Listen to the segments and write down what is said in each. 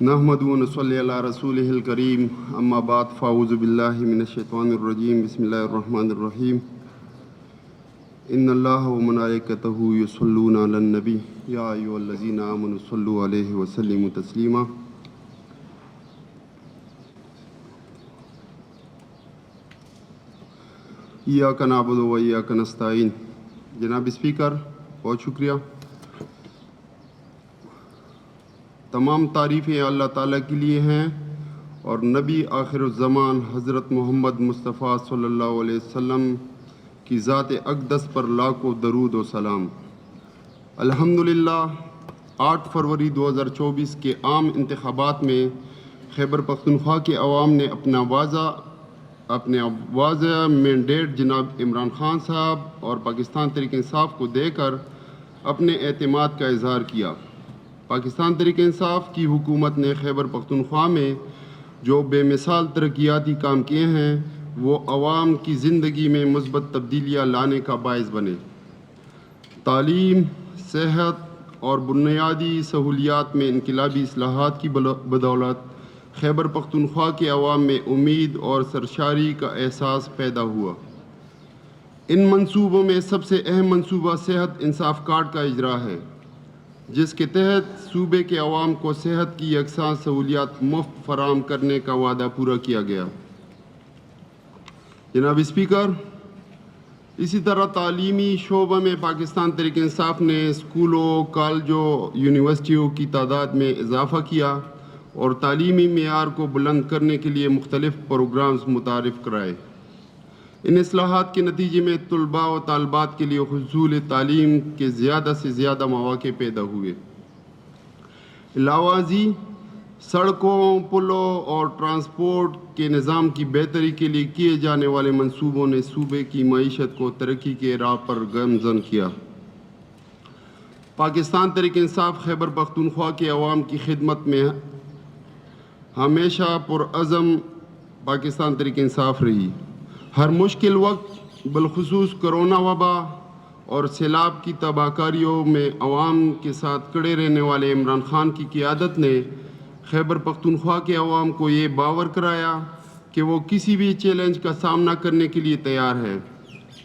نحمدہ و نصلی علی رسولہ الکریم اما بعد فاعوذ باللہ من الشیطان الرجیم بسم اللہ الرحمن الرحیم ان اللہ و ملائکتہ یصلون علی النبی یا ایھا الذین آمنوا صلوا علیہ وسلموا تسلیما۔ ایاک نعبد و ایاک نستعین۔ جناب اسپیکر، بہت شکریہ۔ تمام تعریفیں اللہ تعالیٰ کے لیے ہیں اور نبی آخر الزمان حضرت محمد مصطفیٰ صلی اللہ علیہ وسلم کی ذات اقدس پر لاکھوں درود و سلام۔ الحمدللہ 8 فروری 2024 کے عام انتخابات میں خیبر پختونخوا کے عوام نے اپنے واضح مینڈیٹ جناب عمران خان صاحب اور پاکستان تحریک انصاف کو دے کر اپنے اعتماد کا اظہار کیا۔ پاکستان تحریک انصاف کی حکومت نے خیبر پختونخوا میں جو بے مثال ترقیاتی کام کیے ہیں وہ عوام کی زندگی میں مثبت تبدیلیاں لانے کا باعث بنے۔ تعلیم، صحت اور بنیادی سہولیات میں انقلابی اصلاحات کی بدولت خیبر پختونخوا کے عوام میں امید اور سرشاری کا احساس پیدا ہوا۔ ان منصوبوں میں سب سے اہم منصوبہ صحت انصاف کارڈ کا اجرا ہے، جس کے تحت صوبے کے عوام کو صحت کی یکساں سہولیات مفت فراہم کرنے کا وعدہ پورا کیا گیا۔ جناب اسپیکر، اسی طرح تعلیمی شعبہ میں پاکستان تحریک انصاف نے اسکولوں، کالجوں، یونیورسٹیوں کی تعداد میں اضافہ کیا اور تعلیمی معیار کو بلند کرنے کے لیے مختلف پروگرامز متعارف کرائے۔ ان اصلاحات کے نتیجے میں طلباء و طالبات کے لیے حصول تعلیم کے زیادہ سے زیادہ مواقع پیدا ہوئے۔ علاوہ ازیں سڑکوں، پلوں اور ٹرانسپورٹ کے نظام کی بہتری کے لیے کیے جانے والے منصوبوں نے صوبے کی معیشت کو ترقی کے راہ پر گامزن کیا۔ پاکستان تحریک انصاف خیبر پختونخوا کے عوام کی خدمت میں ہمیشہ پرعزم پاکستان تحریک انصاف رہی۔ ہر مشکل وقت، بالخصوص کرونا وبا اور سیلاب کی تباہ کاریوں میں عوام کے ساتھ کھڑے رہنے والے عمران خان کی قیادت نے خیبر پختونخوا کے عوام کو یہ باور کرایا کہ وہ کسی بھی چیلنج کا سامنا کرنے کے لیے تیار ہے۔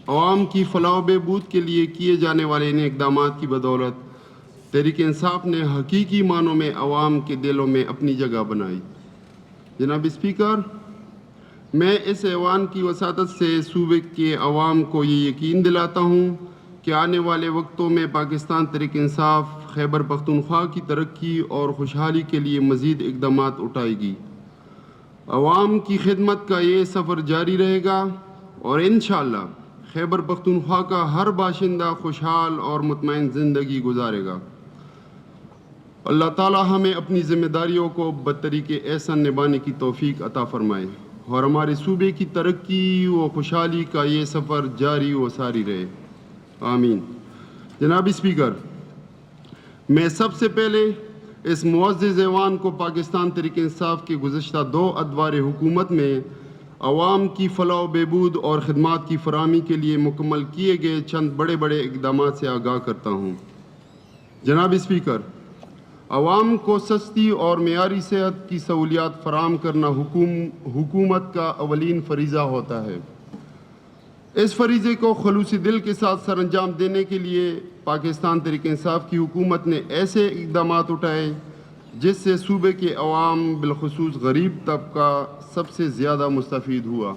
عوام کی فلاح و بہبود کے لیے کیے جانے والے ان اقدامات کی بدولت تحریک انصاف نے حقیقی معنوں میں عوام کے دلوں میں اپنی جگہ بنائی۔ جناب اسپیکر، میں اس ایوان کی وساطت سے صوبے کے عوام کو یہ یقین دلاتا ہوں کہ آنے والے وقتوں میں پاکستان تحریک انصاف خیبر پختونخوا کی ترقی اور خوشحالی کے لیے مزید اقدامات اٹھائے گی۔ عوام کی خدمت کا یہ سفر جاری رہے گا اور انشاءاللہ خیبر پختونخوا کا ہر باشندہ خوشحال اور مطمئن زندگی گزارے گا۔ اللہ تعالی ہمیں اپنی ذمہ داریوں کو بطریق احسن نبھانے کی توفیق عطا فرمائے اور ہمارے صوبے کی ترقی و خوشحالی کا یہ سفر جاری و ساری رہے، آمین۔ جناب اسپیکر، میں سب سے پہلے اس معزز ایوان کو پاکستان تحریک انصاف کے گزشتہ 2 ادوار حکومت میں عوام کی فلاح و بہبود اور خدمات کی فراہمی کے لیے مکمل کیے گئے چند بڑے اقدامات سے آگاہ کرتا ہوں۔ جناب اسپیکر، عوام کو سستی اور معیاری صحت کی سہولیات فراہم کرنا حکومت کا اولین فریضہ ہوتا ہے۔ اس فریضے کو خلوص دل کے ساتھ سر انجام دینے کے لیے پاکستان تحریک انصاف کی حکومت نے ایسے اقدامات اٹھائے جس سے صوبے کے عوام بالخصوص غریب طبقہ سب سے زیادہ مستفید ہوا۔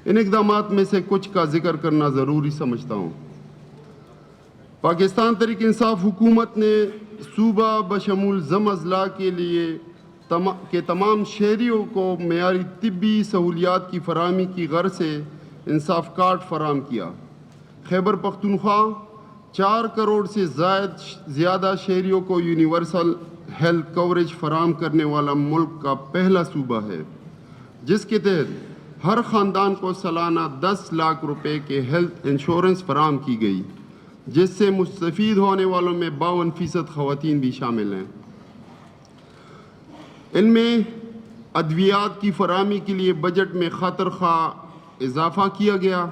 ان اقدامات میں سے کچھ کا ذکر کرنا ضروری سمجھتا ہوں۔ پاکستان تحریک انصاف حکومت نے صوبہ بشمول ضم اضلاع کے تمام شہریوں کو معیاری طبی سہولیات کی فراہمی کی غرض سے انصاف کارڈ فراہم کیا۔ خیبر پختونخوا 4 کروڑ سے زیادہ شہریوں کو یونیورسل ہیلتھ کوریج فراہم کرنے والا ملک کا پہلا صوبہ ہے، جس کے تحت ہر خاندان کو سالانہ 10 لاکھ روپے کے ہیلتھ انشورنس فراہم کی گئی، جس سے مستفید ہونے والوں میں 52% خواتین بھی شامل ہیں۔ ان میں ادویات کی فراہمی کے لیے بجٹ میں خاطر خواہ اضافہ کیا گیا۔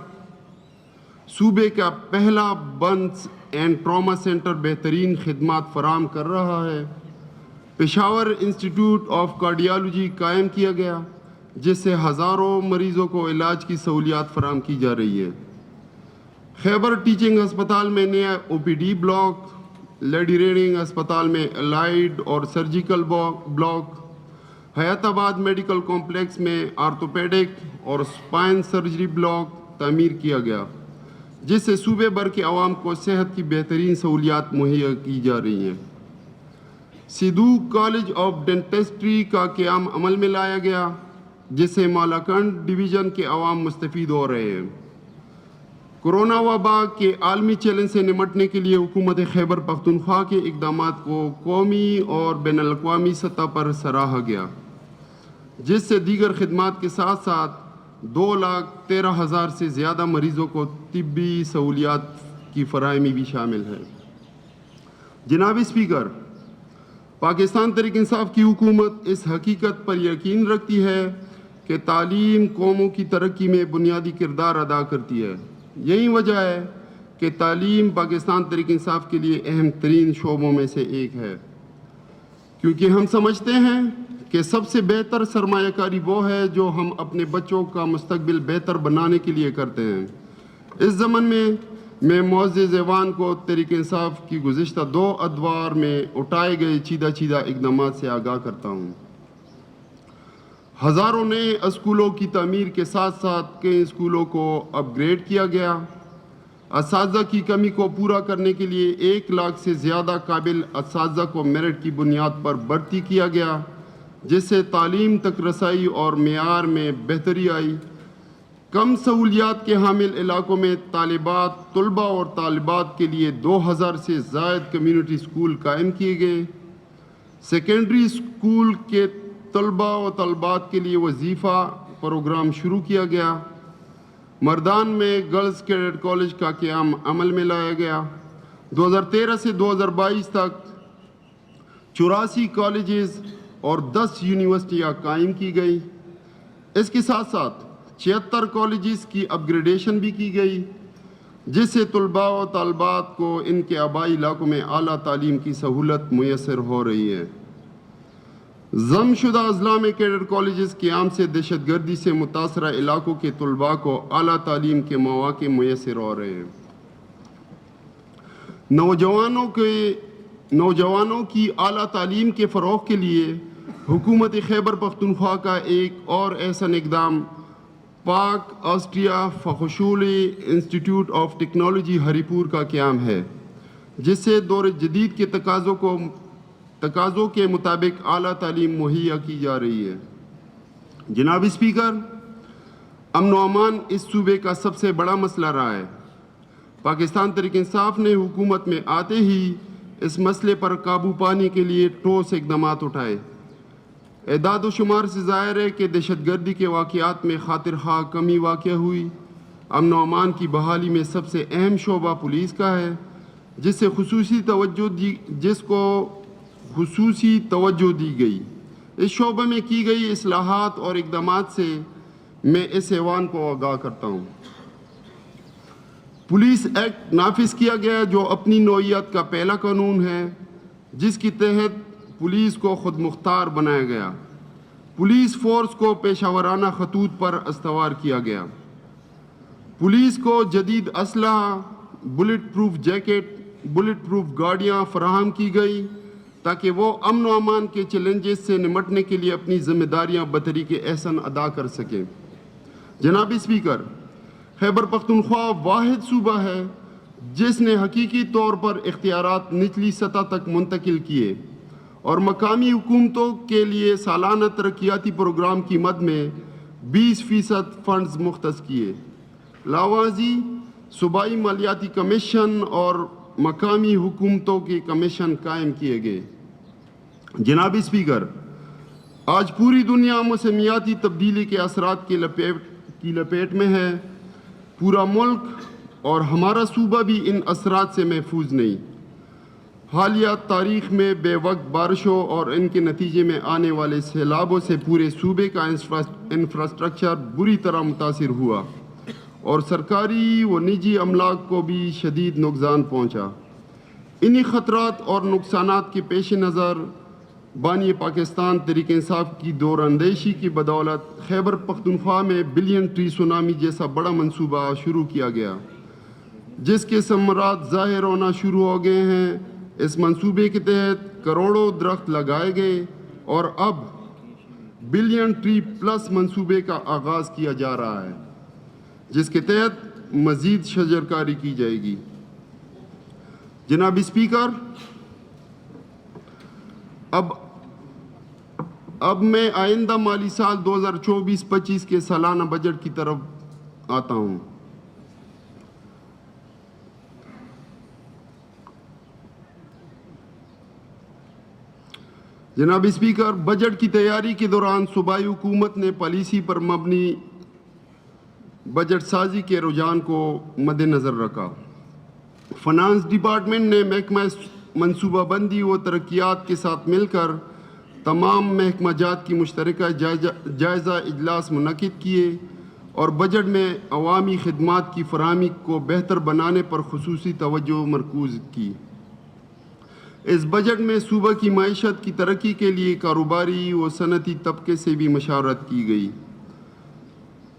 صوبے کا پہلا برنس اینڈ ٹراما سینٹر بہترین خدمات فراہم کر رہا ہے۔ پشاور انسٹیٹیوٹ آف کارڈیالوجی قائم کیا گیا جس سے ہزاروں مریضوں کو علاج کی سہولیات فراہم کی جا رہی ہے۔ خیبر ٹیچنگ ہسپتال میں نیا OPD بلاک، لیڈی ریڈنگ ہسپتال میں الائڈ اور سرجیکل بلاک، حیات آباد میڈیکل کمپلیکس میں آرتھوپیڈک اور اسپائن سرجری بلاک تعمیر کیا گیا جس سے صوبے بھر کے عوام کو صحت کی بہترین سہولیات مہیا کی جا رہی ہیں۔ سدھو کالج آف ڈینٹسٹری کا قیام عمل میں لایا گیا جس سے مالاکنڈ ڈویژن کے عوام مستفید ہو رہے ہیں۔ کورونا وبا کے عالمی چیلنج سے نمٹنے کے لیے حکومت خیبر پختونخوا کے اقدامات کو قومی اور بین الاقوامی سطح پر سراہا گیا جس سے دیگر خدمات کے ساتھ ساتھ 2,13,000 سے زیادہ مریضوں کو طبی سہولیات کی فراہمی بھی شامل ہے۔ جناب اسپیکر، پاکستان تحریک انصاف کی حکومت اس حقیقت پر یقین رکھتی ہے کہ تعلیم قوموں کی ترقی میں بنیادی کردار ادا کرتی ہے۔ یہی وجہ ہے کہ تعلیم پاکستان تحریک انصاف کے لیے اہم ترین شعبوں میں سے ایک ہے، کیونکہ ہم سمجھتے ہیں کہ سب سے بہتر سرمایہ کاری وہ ہے جو ہم اپنے بچوں کا مستقبل بہتر بنانے کے لیے کرتے ہیں۔ اس ضمن میں معزز ایوان کو تحریک انصاف کی گزشتہ 2 ادوار میں اٹھائے گئے چیدہ اقدامات سے آگاہ کرتا ہوں۔ ہزاروں نئے اسکولوں کی تعمیر کے ساتھ ساتھ کئی اسکولوں کو اپ گریڈ کیا گیا۔ اساتذہ کی کمی کو پورا کرنے کے لیے 1 لاکھ سے زیادہ قابل اساتذہ کو میرٹ کی بنیاد پر بھرتی کیا گیا جس سے تعلیم تک رسائی اور معیار میں بہتری آئی۔ کم سہولیات کے حامل علاقوں میں طلباء اور طالبات کے لیے 2000 سے زائد کمیونٹی اسکول قائم کیے گئے۔ سیکنڈری اسکول کے طلباء و طالبات کے لیے وظیفہ پروگرام شروع کیا گیا۔ مردان میں گرلز کیڈٹ کالج کا قیام عمل میں لایا گیا۔ 2013 سے 2022 تک 84 کالجز اور 10 یونیورسٹیاں قائم کی گئی۔ اس کے ساتھ ساتھ 76 کالجز کی اپ گریڈیشن بھی کی گئی جس سے طلباء و طالبات کو ان کے آبائی علاقوں میں اعلیٰ تعلیم کی سہولت میسر ہو رہی ہے۔ ضم شدہ اضلاع میں کیڈٹ کالجز قیام سے دہشت گردی سے متاثرہ علاقوں کے طلباء کو اعلیٰ تعلیم کے مواقع میسر ہو رہے ہیں۔ نوجوانوں کی اعلیٰ تعلیم کے فروغ کے لیے حکومت خیبر پختونخوا کا ایک اور احسن اقدام پاک آسٹریا فخشولی انسٹیٹیوٹ آف ٹیکنالوجی ہری پور کا قیام ہے جس سے دور جدید کے تقاضوں کے مطابق اعلیٰ تعلیم مہیا کی جا رہی ہے۔ جناب اسپیکر، امن و امان اس صوبے کا سب سے بڑا مسئلہ رہا ہے۔ پاکستان تحریک انصاف نے حکومت میں آتے ہی اس مسئلے پر قابو پانے کے لیے ٹھوس اقدامات اٹھائے۔ اعداد و شمار سے ظاہر ہے کہ دہشت گردی کے واقعات میں خاطر خواہ کمی واقع ہوئی۔ امن و امان کی بحالی میں سب سے اہم شعبہ پولیس کا ہے جس کو خصوصی توجہ دی گئی۔ اس شعبے میں کی گئی اصلاحات اور اقدامات سے میں اس ایوان کو آگاہ کرتا ہوں۔ پولیس ایکٹ نافذ کیا گیا جو اپنی نوعیت کا پہلا قانون ہے جس کے تحت پولیس کو خود مختار بنایا گیا۔ پولیس فورس کو پیشہ ورانہ خطوط پر استوار کیا گیا۔ پولیس کو جدید اسلحہ، bullet proof jacket, bullet proof گاڑیاں فراہم کی گئی تاکہ وہ امن و امان کے چیلنجز سے نمٹنے کے لیے اپنی ذمہ داریاں بطریق احسن ادا کر سکیں۔ جناب اسپیکر، خیبر پختونخوا واحد صوبہ ہے جس نے حقیقی طور پر اختیارات نچلی سطح تک منتقل کیے اور مقامی حکومتوں کے لیے سالانہ ترقیاتی پروگرام کی مد میں 20% فنڈز مختص کیے۔ لاوازی صوبائی مالیاتی کمیشن اور مقامی حکومتوں کے کمیشن قائم کیے گئے۔ جناب اسپیکر، آج پوری دنیا موسمیاتی تبدیلی کے اثرات کی لپیٹ میں ہے۔ پورا ملک اور ہمارا صوبہ بھی ان اثرات سے محفوظ نہیں۔ حالیہ تاریخ میں بے وقت بارشوں اور ان کے نتیجے میں آنے والے سیلابوں سے پورے صوبے کا انفراسٹرکچر بری طرح متاثر ہوا اور سرکاری و نجی املاک کو بھی شدید نقصان پہنچا۔ انہی خطرات اور نقصانات کے پیش نظر بانی پاکستان تحریک انصاف کی دور اندیشی کی بدولت خیبر پختونخوا میں بلین ٹری سونامی جیسا بڑا منصوبہ شروع کیا گیا، جس کے ثمرات ظاہر ہونا شروع ہو گئے ہیں۔ اس منصوبے کے تحت کروڑوں درخت لگائے گئے اور اب بلین ٹری پلس منصوبے کا آغاز کیا جا رہا ہے، جس کے تحت مزید شجرکاری کی جائے گی۔ جناب اسپیکر، اب میں آئندہ مالی سال 2024-25 کے سالانہ بجٹ کی طرف آتا ہوں۔ جناب اسپیکر، بجٹ کی تیاری کے دوران صوبائی حکومت نے پالیسی پر مبنی بجٹ سازی کے رجحان کو مد نظر رکھا۔ فنانس ڈپارٹمنٹ نے محکمہ منصوبہ بندی و ترقیات کے ساتھ مل کر تمام محکمہ جات کی مشترکہ جائزہ اجلاس منعقد کیے اور بجٹ میں عوامی خدمات کی فراہمی کو بہتر بنانے پر خصوصی توجہ مرکوز کی۔ اس بجٹ میں صوبہ کی معیشت کی ترقی کے لیے کاروباری و صنعتی طبقے سے بھی مشاورت کی گئی۔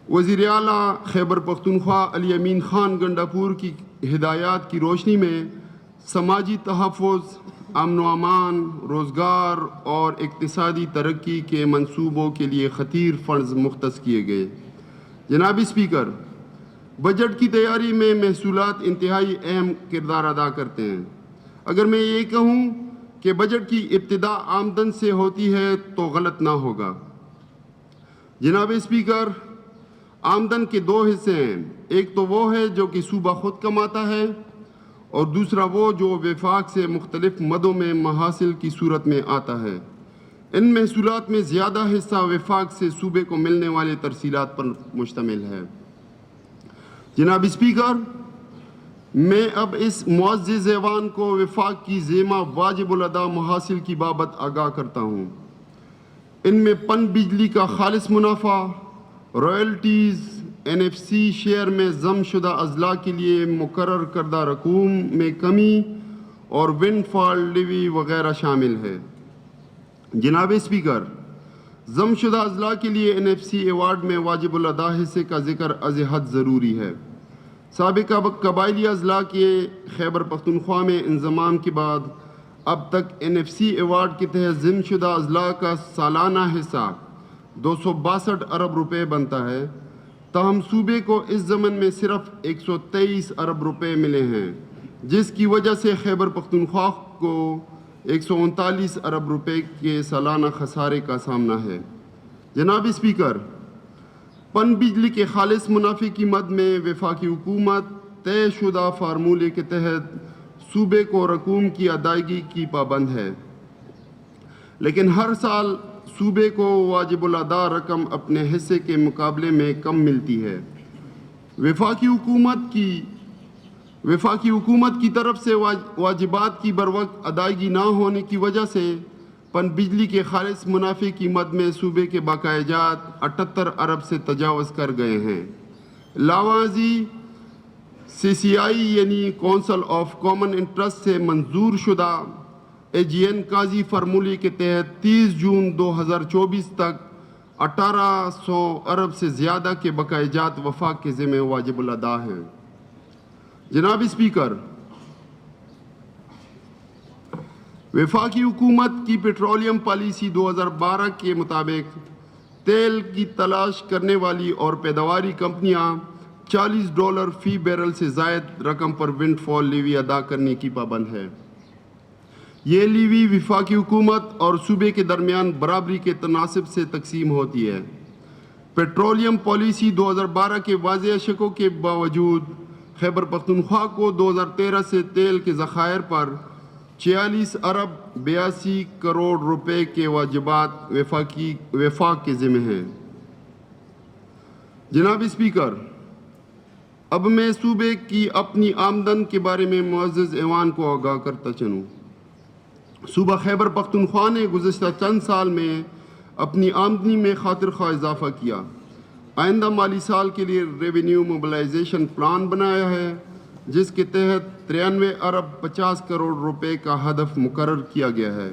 وزیر اعلیٰ خیبر پختونخوا علی امین خان گنڈاپور کی ہدایات کی روشنی میں سماجی تحفظ، امن و امان، روزگار اور اقتصادی ترقی کے منصوبوں کے لیے خطیر فنڈز مختص کیے گئے۔ جناب اسپیکر، بجٹ کی تیاری میں محصولات انتہائی اہم کردار ادا کرتے ہیں۔ اگر میں یہ کہوں کہ بجٹ کی ابتدا آمدن سے ہوتی ہے تو غلط نہ ہوگا۔ جناب اسپیکر، آمدن کے دو حصے ہیں، ایک تو وہ ہے جو کہ صوبہ خود کماتا ہے اور دوسرا وہ جو وفاق سے مختلف مدوں میں محاصل کی صورت میں آتا ہے۔ ان محصولات میں زیادہ حصہ وفاق سے صوبے کو ملنے والے ترسیلات پر مشتمل ہے۔ جناب اسپیکر، میں اب اس معزز ایوان کو وفاق کی ذمہ واجب الادا محاصل کی بابت آگاہ کرتا ہوں۔ ان میں پن بجلی کا خالص منافع، رائلٹیز، NFC شیئر میں ضم شدہ اضلاع کے لیے مقرر کردہ رقوم میں کمی اور ونڈ فال لیوی وغیرہ شامل ہے۔ جناب اسپیکر، ضم شدہ اضلاع کے لیے NFC ایوارڈ میں واجب الادا حصے کا ذکر از حد ضروری ہے۔ سابقہ قبائلی اضلاع کے خیبر پختونخوا میں انضمام کے بعد اب تک NFC ایوارڈ کے تحت ضم شدہ اضلاع کا سالانہ حصہ 262 ارب روپے بنتا ہے، تاہم صوبے کو اس ضمن میں صرف 123 ارب روپے ملے ہیں، جس کی وجہ سے خیبر پختونخوا کو 139 ارب روپے کے سالانہ خسارے کا سامنا ہے۔ جناب اسپیکر، پن بجلی کے خالص منافع کی مد میں وفاقی حکومت طے شدہ فارمولے کے تحت صوبے کو رقوم کی ادائیگی کی پابند ہے، لیکن ہر سال صوبے کو واجب الادا رقم اپنے حصے کے مقابلے میں کم ملتی ہے۔ وفاقی حکومت کی طرف سے واجبات کی بروقت ادائیگی نہ ہونے کی وجہ سے پن بجلی کے خالص منافع کی مد میں صوبے کے بقایا جات 78 ارب سے تجاوز کر گئے ہیں۔ لاوازی CCI یعنی کونسل آف کامن انٹرسٹ سے منظور شدہ AGN قاضی فارمولے کے تحت 30 جون 2024 تک 1800 ارب سے زیادہ کے بقایا جات وفاق کے ذمہ واجب الادا ہیں۔ جناب اسپیکر، وفاقی حکومت کی پیٹرولیم پالیسی 2012 کے مطابق تیل کی تلاش کرنے والی اور پیداواری کمپنیاں $40 فی بیرل سے زائد رقم پر ونڈ فال لیوی ادا کرنے کی پابند ہے۔ یہ لیوی وفاقی حکومت اور صوبے کے درمیان برابری کے تناسب سے تقسیم ہوتی ہے۔ پیٹرولیم پالیسی 2012 کے واضح شکوں کے باوجود خیبر پختونخوا کو 2013 سے تیل کے ذخائر پر 46 ارب 82 کروڑ روپے کے واجبات وفاق کے ذمہ ہیں۔ جناب اسپیکر، اب میں صوبے کی اپنی آمدن کے بارے میں معزز ایوان کو آگاہ کرتا چلوں۔ صوبہ خیبر پختونخوا نے گزشتہ چند سال میں اپنی آمدنی میں خاطر خواہ اضافہ کیا۔ آئندہ مالی سال کے لیے ریونیو موبلائزیشن پلان بنایا ہے، جس کے تحت 93 ارب 50 کروڑ روپے کا ہدف مقرر کیا گیا ہے۔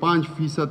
5%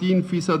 3%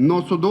902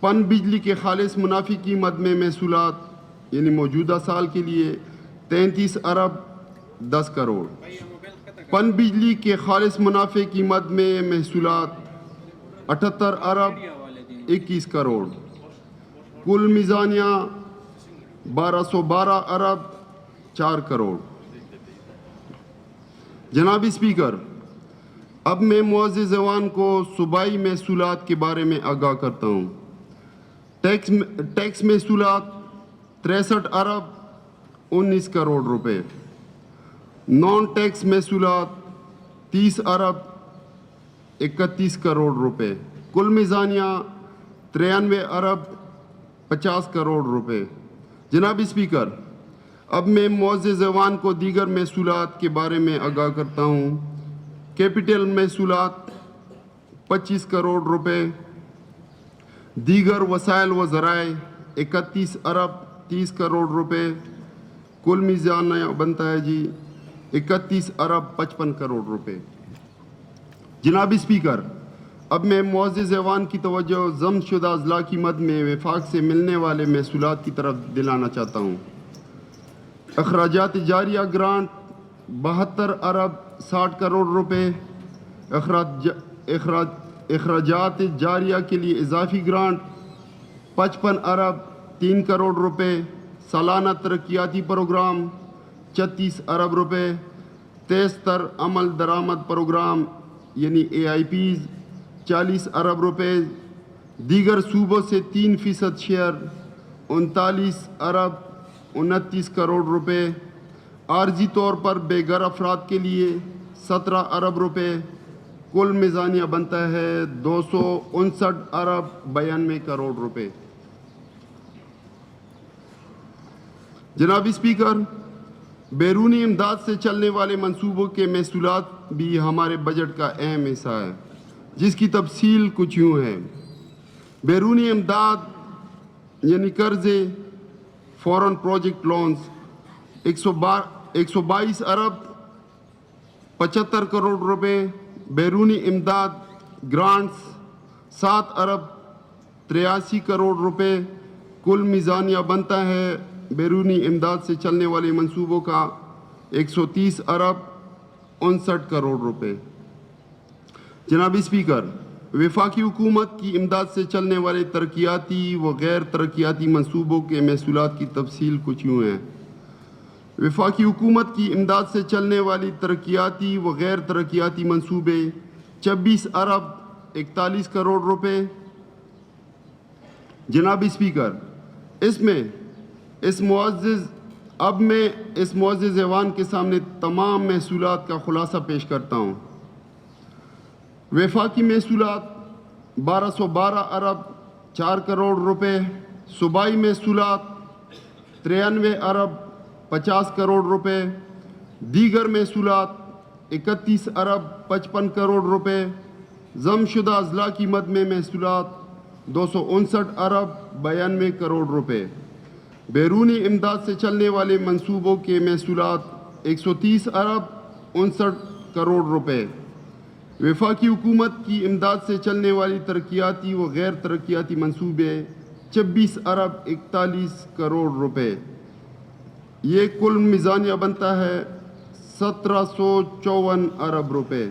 پن بجلی کے خالص منافی قیمت میں محصولات یعنی موجودہ سال کے لیے 33 ارب 10 کروڑ. پن بجلی کے خالص منافع قیمت میں محصولات 78 ارب 21 کروڑ. کل میزانیہ 1212 ارب 4 کروڑ. جناب اسپیکر، اب میں معزز ایوان کو صوبائی محصولات کے بارے میں آگاہ کرتا ہوں. ٹیکس محصولات 63 ارب 19 کروڑ روپے. نان ٹیکس محصولات 30 ارب 31 کروڑ روپے. کل میزانیہ 93 ارب 50 کروڑ روپے. جناب اسپیکر، اب میں معزز ایوان کو دیگر محصولات کے بارے میں آگاہ کرتا ہوں. کیپٹل محصولات 25 کروڑ روپے. دیگر وسائل و ذرائع 31 ارب 30 کروڑ روپے. کل میزانیہ بنتا ہے 31 ارب 55 کروڑ روپے. جناب اسپیکر، اب میں معزز ایوان کی توجہ ضم شدہ اضلاع کی مد میں وفاق سے ملنے والے محصولات کی طرف دلانا چاہتا ہوں. اخراجات جاریہ گرانٹ 72 ارب 60 کروڑ روپے. اخراجات جاریہ کے لیے اضافی گرانٹ 55 ارب 3 کروڑ روپے. سالانہ ترقیاتی پروگرام 36 ارب روپے. تیز تر عمل درآمد پروگرام یعنی AIPs 40 ارب روپے. دیگر صوبوں سے 3% شیئر 39 ارب 29 کروڑ روپے. عارضی طور پر بے گھر افراد کے لیے 17 ارب روپے. کل میزانیہ بنتا ہے 259 ارب 92 کروڑ روپے. جناب اسپیکر، بیرونی امداد سے چلنے والے منصوبوں کے محصولات بھی ہمارے بجٹ کا اہم حصہ ہے، جس کی تفصیل کچھ یوں ہے. بیرونی امداد یعنی قرضے فورن پروجیکٹ لونز 122 ارب 75 کروڑ روپے. بیرونی امداد گرانٹس 7 ارب 83 کروڑ روپے. کل میزانیہ بنتا ہے بیرونی امداد سے چلنے والے منصوبوں کا 130 ارب 59 کروڑ روپے. جناب اسپیکر، وفاقی حکومت کی امداد سے چلنے والے ترقیاتی و غیر ترقیاتی منصوبوں کے محصولات کی تفصیل کچھ یوں ہے. وفاقی حکومت کی امداد سے چلنے والی ترقیاتی و غیر ترقیاتی منصوبے 26 ارب 41 کروڑ روپے. جناب اسپیکر، اب میں اس معزز ایوان کے سامنے تمام محصولات کا خلاصہ پیش کرتا ہوں. وفاقی محصولات 1212 ارب 4 کروڑ روپے. صوبائی محصولات 93 ارب 50 کروڑ روپے. دیگر محصولات 31 ارب 55 کروڑ روپے. ضم شدہ اضلاع کی مد میں محصولات 259 ارب 92 کروڑ روپے. بیرونی امداد سے چلنے والے منصوبوں کے محصولات 130 ارب 59 کروڑ روپے. وفاقی حکومت کی امداد سے چلنے والی ترقیاتی و غیر ترقیاتی منصوبے 26 ارب 41 کروڑ روپے. یہ کل میزانیہ بنتا ہے 1754 ارب روپے.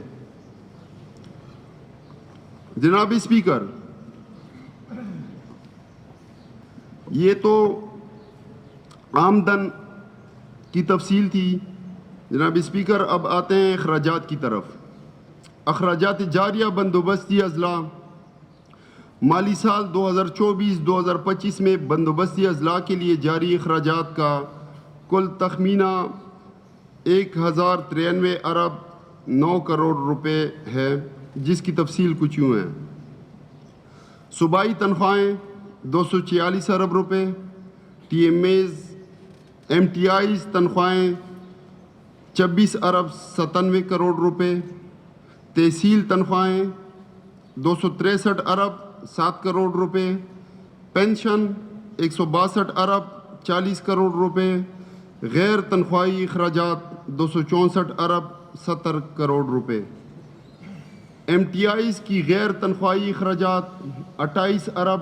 جناب اسپیکر، یہ تو آمدن کی تفصیل تھی. جناب اسپیکر، اب آتے ہیں اخراجات کی طرف. اخراجات جاریہ بندوبستی اضلاع مالی سال 2024-2025 میں بندوبستی اضلاع کے لیے جاری اخراجات کا کل تخمینہ 1093 ارب 9 کروڑ روپے ہے، جس کی تفصیل کچھ یوں ہے. صوبائی تنخواہیں 246 ارب روپے. MTIs تنخواہیں 26 ارب 97 کروڑ روپے. تحصیل تنخواہیں 263 ارب 7 کروڑ روپے. پینشن 162 ارب 40 کروڑ روپے. غیر تنخواہی اخراجات 264 ارب 70 کروڑ روپے. MTIs کی غیر تنخواہی اخراجات 28 ارب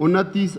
29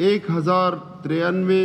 1093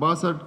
62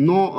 9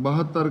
72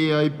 AIP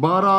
12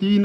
3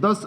10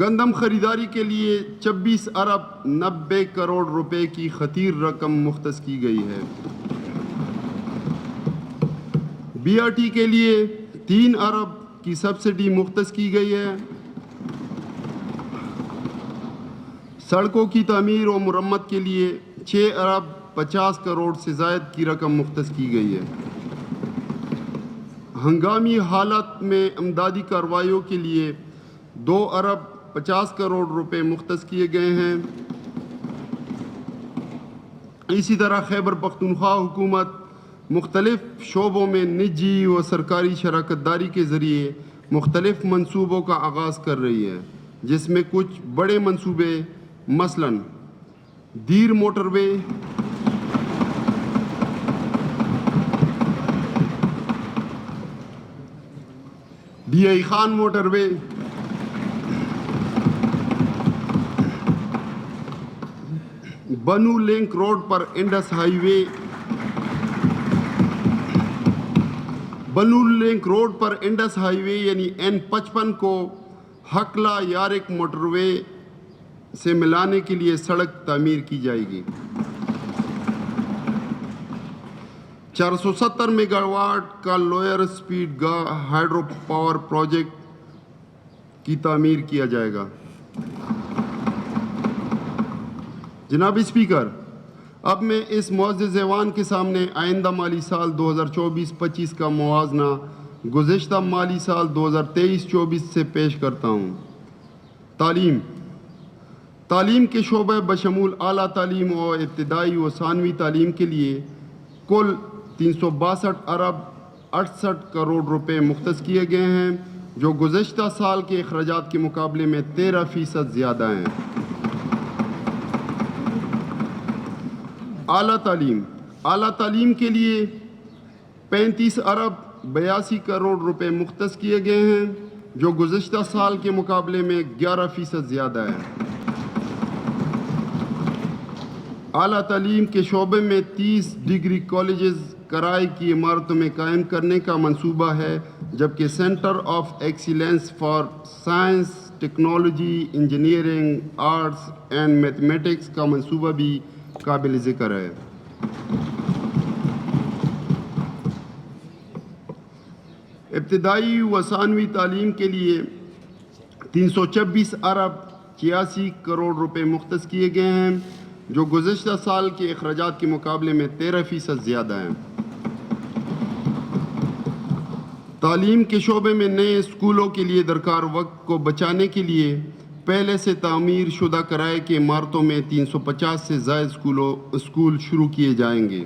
گندم خریداری کے لیے 26 ارب 90 کروڑ روپے کی خطیر رقم مختص کی گئی ہے۔ BRT کے لیے 3 ارب کی سبسڈی مختص کی گئی ہے۔ سڑکوں کی تعمیر و مرمت کے لیے 6 ارب 50 کروڑ سے زائد کی رقم مختص کی گئی ہے۔ ہنگامی حالت میں امدادی کارروائیوں کے لیے 2 ارب 50 کروڑ روپے مختص کیے گئے ہیں۔ اسی طرح خیبر پختونخوا حکومت مختلف شعبوں میں نجی و سرکاری شراکت داری کے ذریعے مختلف منصوبوں کا آغاز کر رہی ہے، جس میں کچھ بڑے منصوبے مثلاً دیر موٹر وے، DI خان موٹر وے، بنو لنک روڈ پر انڈس ہائی وے، بنو لنک روڈ پر انڈس ہائی وے یعنی N55 کو ہکلا یارک موٹر وے سے ملانے کے لیے سڑک تعمیر کی جائے گی۔ 470 میگا واٹ کا lower speed hydro power project کی تعمیر کیا جائے گا۔ جناب اسپیکر، اب میں اس معزز ایوان کے سامنے آئندہ مالی سال 2024-25 کا موازنہ گزشتہ مالی سال 2023-24 سے پیش کرتا ہوں۔ تعلیم کے شعبے بشمول اعلیٰ تعلیم و ابتدائی و ثانوی تعلیم کے لیے کل 362 ارب 68 کروڑ روپے مختص کیے گئے ہیں، جو گزشتہ سال کے اخراجات کے مقابلے میں 13% زیادہ ہیں۔ اعلیٰ تعلیم کے لیے 35 ارب 82 کروڑ روپے مختص کیے گئے ہیں، جو گزشتہ سال کے مقابلے میں 11% زیادہ ہے۔ اعلیٰ تعلیم کے شعبے میں 30 ڈگری کالجز کرائے کی عمارتوں میں قائم کرنے کا منصوبہ ہے، جبکہ centre of excellence for science, technology, engineering, arts and mathematics کا منصوبہ بھی قابل ذکر ہے۔ ابتدائی و ثانوی تعلیم کے لیے 326 ارب 86 کروڑ روپے مختص کیے گئے ہیں، جو گزشتہ سال کے اخراجات کے مقابلے میں 13% زیادہ ہیں۔ تعلیم کے شعبے میں نئے اسکولوں کے لیے درکار وقت کو بچانے کے لیے پہلے سے تعمیر شدہ کرائے کی عمارتوں میں 350 سے زائد اسکول شروع کیے جائیں گے۔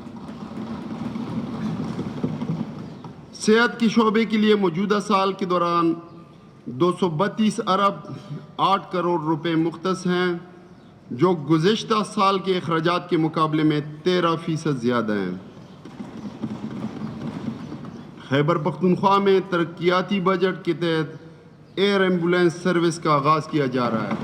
صحت کے شعبے کے لیے موجودہ سال کے دوران 232 ارب 8 کروڑ روپے مختص ہیں، جو گزشتہ سال کے اخراجات کے مقابلے میں 13% زیادہ ہیں۔ خیبر پختونخوا میں ترقیاتی بجٹ کے تحت ایئر ایمبولینس سروس کا آغاز کیا جا رہا ہے۔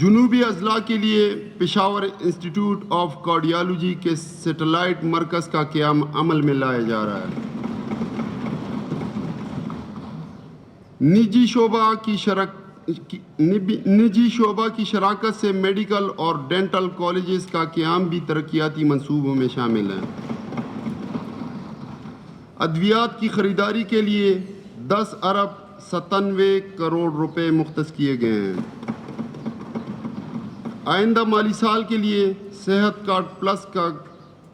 جنوبی اضلاع کے لیے پشاور انسٹیٹیوٹ آف کارڈیالوجی کے سیٹلائٹ مرکز کا قیام عمل میں لایا جا رہا ہے۔ نجی شعبہ کی شراکت سے میڈیکل اور ڈینٹل کالجز کا قیام بھی ترقیاتی منصوبوں میں شامل ہے۔ ادویات کی خریداری کے لیے 10 ارب 97 کروڑ روپے مختص کیے گئے ہیں۔ آئندہ مالی سال کے لیے صحت کارڈ پلس کا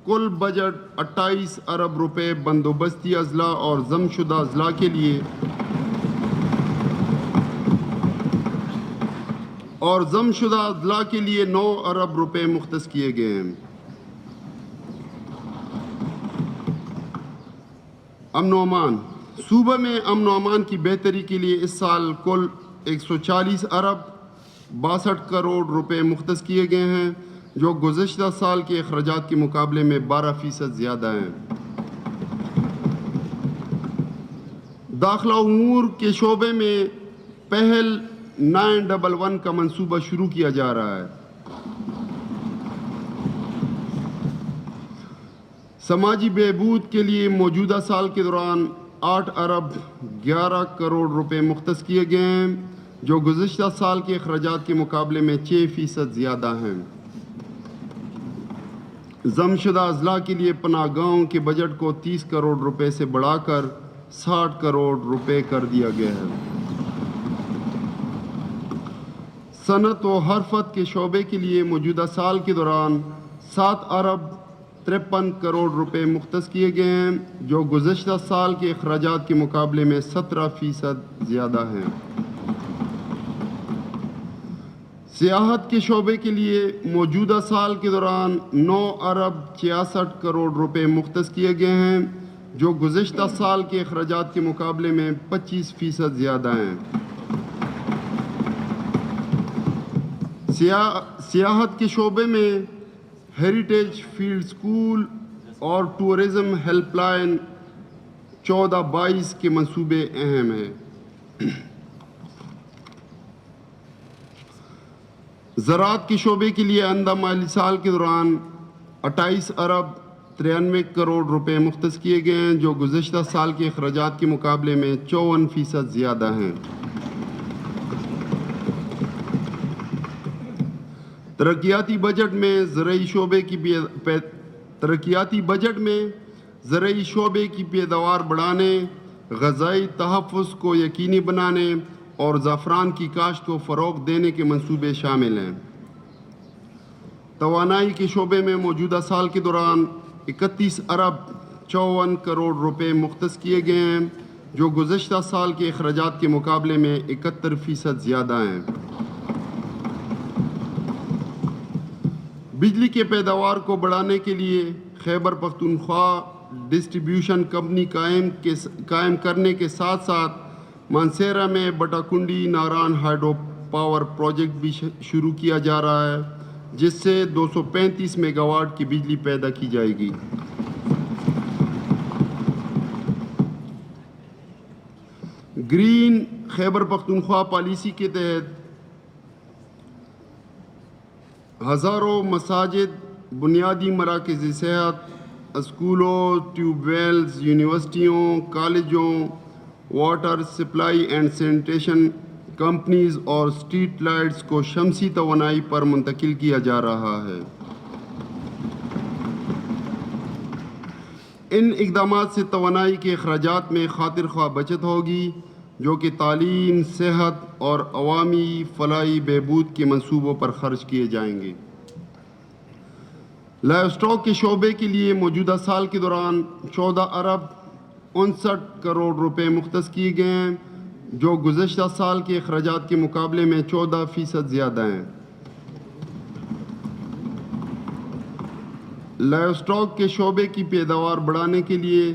کل بجٹ 28 ارب روپے بندوبستی اضلاع اور ضم شدہ اضلاع کے لیے اور ضم شدہ اضلاع کے لیے 9 ارب روپے مختص کیے گئے ہیں۔ امن و امان صوبہ میں امن و امان کی بہتری کے لیے اس سال کل 140 ارب 62 کروڑ روپے مختص کیے گئے ہیں، جو گزشتہ سال کے اخراجات کے مقابلے میں 12% زیادہ ہیں۔ داخلہ امور کے شعبے میں پہل 911 کا منصوبہ شروع کیا جا رہا ہے۔ سماجی بہبود کے لیے موجودہ سال کے دوران 8 ارب 11 کروڑ روپے مختص کیے گئے ہیں، جو گزشتہ سال کے اخراجات کے مقابلے میں 6% زیادہ ہیں۔ ضم شدہ اضلاع کے لیے پناہ گاہوں کے بجٹ کو 30 کروڑ روپے سے بڑھا کر 60 کروڑ روپے کر دیا گیا ہے۔ صنعت و حرفت کے شعبے کے لیے موجودہ سال کے دوران 7 ارب 53 کروڑ روپے مختص کیے گئے ہیں، جو گزشتہ سال کے اخراجات کے مقابلے میں 17% زیادہ ہیں۔ سیاحت کے شعبے کے لیے موجودہ سال کے دوران 9 ارب 66 کروڑ روپے مختص کیے گئے ہیں، جو گزشتہ سال کے اخراجات کے مقابلے میں 25% زیادہ ہیں۔ سیاحت کے شعبے میں ہیریٹیج فیلڈ اسکول اور ٹورزم ہیلپ لائن 14-22 کے منصوبے اہم ہیں۔ زراعت کے شعبے کے لیے آئندہ مالی سال کے دوران 28 ارب 93 کروڑ روپے مختص کیے گئے ہیں، جو گزشتہ سال کے اخراجات کے مقابلے میں 54% زیادہ ہیں۔ ترقیاتی بجٹ میں زرعی شعبے کی پیداوار بڑھانے، غذائی تحفظ کو یقینی بنانے اور زعفران کی کاشت کو فروغ دینے کے منصوبے شامل ہیں۔ توانائی کے شعبے میں موجودہ سال کے دوران 31 ارب 54 کروڑ روپے مختص کیے گئے ہیں، جو گزشتہ سال کے اخراجات کے مقابلے میں 71% زیادہ ہیں۔ بجلی کے پیداوار کو بڑھانے کے لیے خیبر پختونخوا ڈسٹریبیوشن کمپنی قائم کرنے کے ساتھ ساتھ مانسہرہ میں بٹا کنڈی ناران ہائیڈرو پاور پروجیکٹ بھی شروع کیا جا رہا ہے، جس سے 235 میگا واٹ کی بجلی پیدا کی جائے گی۔ گرین خیبر پختونخوا پالیسی کے تحت ہزاروں مساجد، بنیادی مراکز صحت، اسکولوں، ٹیوب ویلز، یونیورسٹیوں، کالجوں، water supply and sanitation companies اور اسٹریٹ لائٹس کو شمسی توانائی پر منتقل کیا جا رہا ہے۔ ان اقدامات سے توانائی کے اخراجات میں خاطر خواہ بچت ہوگی، جو کہ تعلیم، صحت اور عوامی فلاحی بہبود کے منصوبوں پر خرچ کیے جائیں گے۔ لائف اسٹاک کے شعبے کے لیے موجودہ سال کے دوران 14 ارب 59 کروڑ روپے مختص کیے گئے ہیں، جو گزشتہ سال کے اخراجات کے مقابلے میں 14% زیادہ ہیں۔ لائف اسٹاک کے شعبے کی پیداوار بڑھانے کے لیے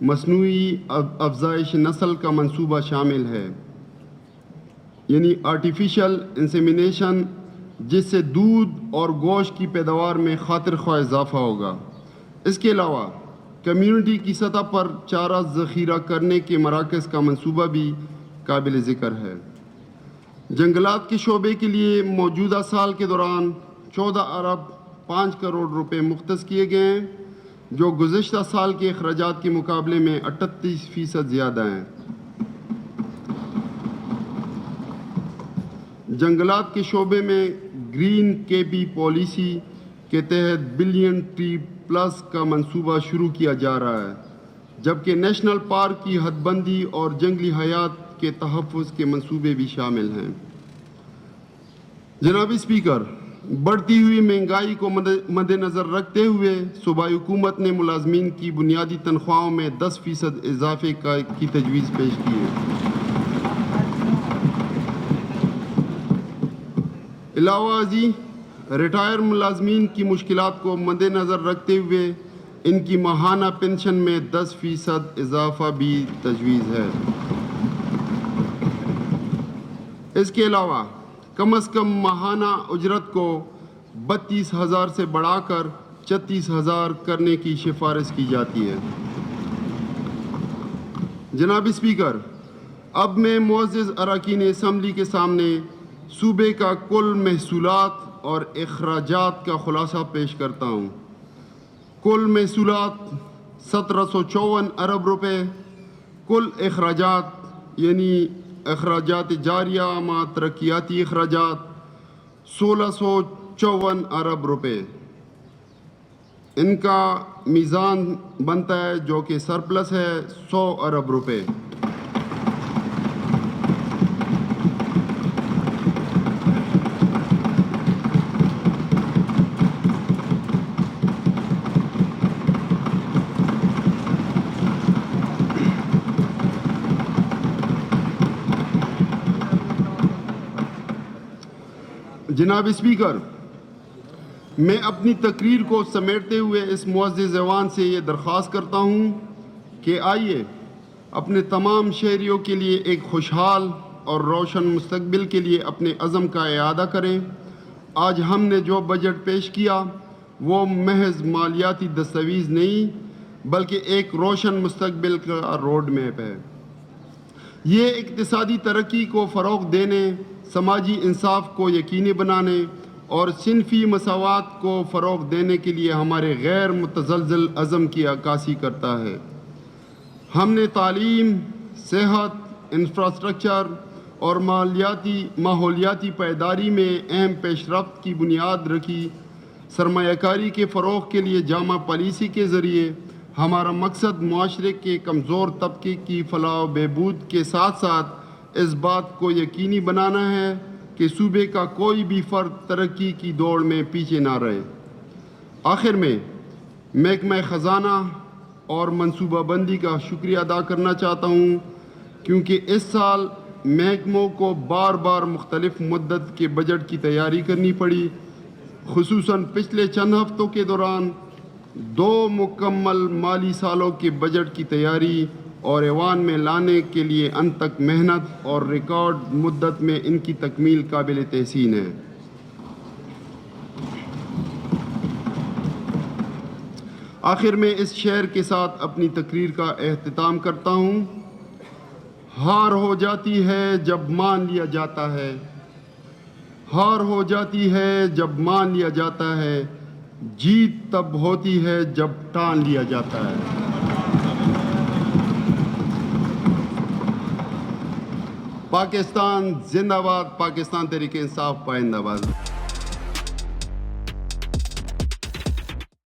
مصنوعی افزائش نسل کا منصوبہ شامل ہے، یعنی آرٹیفیشل انسیمینیشن، جس سے دودھ اور گوشت کی پیداوار میں خاطر خواہ اضافہ ہوگا۔ اس کے علاوہ کمیونٹی کی سطح پر چارہ ذخیرہ کرنے کے مراکز کا منصوبہ بھی قابل ذکر ہے۔ جنگلات کے شعبے کے لیے موجودہ سال کے دوران 14 ارب 5 کروڑ روپے مختص کیے گئے ہیں، جو گزشتہ سال کے اخراجات کے مقابلے میں 38% زیادہ ہیں۔ جنگلات کے شعبے میں گرین کے پی پالیسی کے تحت بلین ٹری پلس کا منصوبہ شروع کیا جا رہا ہے، جبکہ نیشنل پارک کی حد بندی اور جنگلی حیات کے تحفظ کے منصوبے بھی شامل ہیں۔ جناب اسپیکر، بڑھتی ہوئی مہنگائی کو مد نظر رکھتے ہوئے صوبائی حکومت نے ملازمین کی بنیادی تنخواہوں میں 10% اضافے کی تجویز پیش کی ہے۔ علاوہ ازیں ریٹائر ملازمین کی مشکلات کو مد نظر رکھتے ہوئے ان کی ماہانہ پنشن میں 10% اضافہ بھی تجویز ہے۔ اس کے علاوہ کم از کم ماہانہ اجرت کو 32,000 سے بڑھا کر 36,000 کرنے کی سفارش کی جاتی ہے۔ جناب اسپیکر، اب میں معزز اراکین اسمبلی کے سامنے صوبے کا کل محصولات اور اخراجات کا خلاصہ پیش کرتا ہوں۔ کل محصولات 1754 ارب روپے، کل اخراجات یعنی اخراجات جاریہ مع ترقیاتی اخراجات 1654 ارب روپے۔ ان کا میزان بنتا ہے جو کہ سرپلس ہے 100 ارب روپے۔ جناب اسپیکر، میں اپنی تقریر کو سمیٹتے ہوئے اس معزز ایوان سے یہ درخواست کرتا ہوں کہ آئیے اپنے تمام شہریوں کے لیے ایک خوشحال اور روشن مستقبل کے لیے اپنے عزم کا اعادہ کریں۔ آج ہم نے جو بجٹ پیش کیا وہ محض مالیاتی دستاویز نہیں بلکہ ایک روشن مستقبل کا روڈ میپ ہے۔ یہ اقتصادی ترقی کو فروغ دینے، سماجی انصاف کو یقینی بنانے اور صنفی مساوات کو فروغ دینے کے لیے ہمارے غیر متزلزل عزم کی عکاسی کرتا ہے۔ ہم نے تعلیم، صحت، انفراسٹرکچر اور ماحولیاتی پائیداری میں اہم پیش رفت کی بنیاد رکھی۔ سرمایہ کاری کے فروغ کے لیے جامع پالیسی کے ذریعے ہمارا مقصد معاشرے کے کمزور طبقے کی فلاح و بہبود کے ساتھ ساتھ اس بات کو یقینی بنانا ہے کہ صوبے کا کوئی بھی فرد ترقی کی دوڑ میں پیچھے نہ رہے۔ آخر میں محکمہ خزانہ اور منصوبہ بندی کا شکریہ ادا کرنا چاہتا ہوں کیونکہ اس سال محکموں کو بار بار مختلف مدت کے بجٹ کی تیاری کرنی پڑی، خصوصاً پچھلے چند ہفتوں کے دوران 2 مکمل مالی سالوں کے بجٹ کی تیاری اور ایوان میں لانے کے لیے انتھک محنت اور ریکارڈ مدت میں ان کی تکمیل قابل تحسین ہے۔ آخر میں اس شعر کے ساتھ اپنی تقریر کا اختتام کرتا ہوں۔ ہار ہو جاتی ہے جب مان لیا جاتا ہے، ہار ہو جاتی ہے جب مان لیا جاتا ہے، جیت تب ہوتی ہے جب ٹان لیا جاتا ہے۔ پاکستان زندہ باد، پاکستان تحریک انصاف پائندہ باد۔